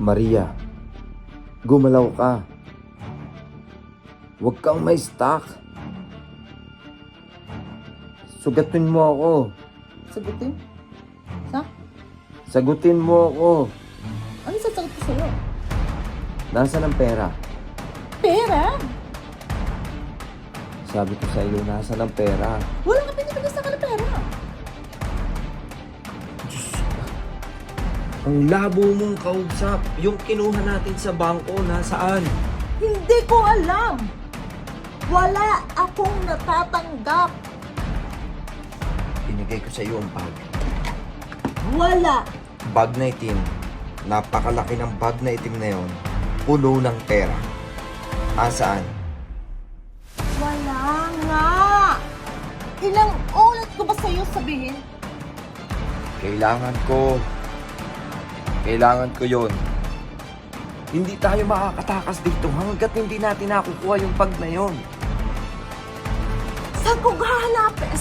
Maria, gumalaw ka. Huwag kang may stock. Sugatin mo ako. Sagutin? Sa? Sagutin mo ako. Ano sasagot ko sa'yo? Nasaan ang pera? Pera? Sabi ko sa iyo, nasaan ang pera? Wala ka pinipili sa kanila pera. Ang labo mong kausap. Yung kinuha natin sa bangko, nasaan? Hindi ko alam. Wala akong natatanggap. Binigay ko sa iyo ang bag. Wala. Bag na itim. Napakalaki ng bag na itim na yon. Puno ng pera. Asaan? Wala nga. Ilang ulit ko ba sa'yo sabihin? Kailangan ko. Kailangan ko yon. Hindi tayo makakatakas dito hanggat hindi natin nakukuha yung bag na yon. Saan ko hahanapin?